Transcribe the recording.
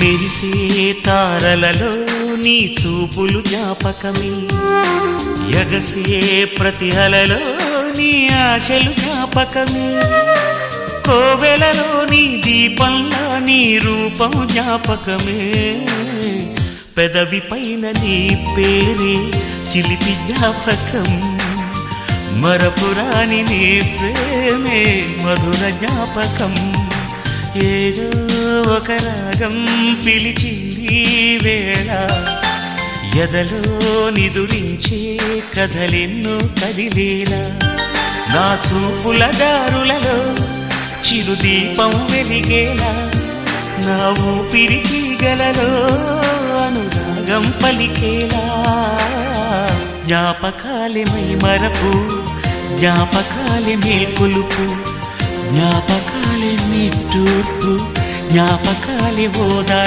మెరిసే తారలలో నీ చూపులు జ్ఞాపకమే, ఎగసే ప్రతి అలలో నీ ఆశలు జ్ఞాపకమే, కోవెలలో నీ దీపంలా నీ రూపం జ్ఞాపకమే, పెదవి పైన నీ పేరే చిలిపి జ్ఞాపకం, మరపురాని నీ ప్రేమే మధుర జ్ఞాపకం. ఏదో ఒక రాగం పిలిచింది వేళ, ఎదలో నిదురించే కథలెన్నో కదిలేలా, నా చూపుల దారులలో చిరుదీపం వెలిగేలా, నా ఊపిరికి గలలో అనురాగం పలికేలా. జ్ఞాపకాలే మై మరపు, జ్ఞాపకాలే మేల్కొలుపు, జ్ఞాపకాలే నిట్టూర్పు, జ్ఞాపకాలే ఓదార్పు.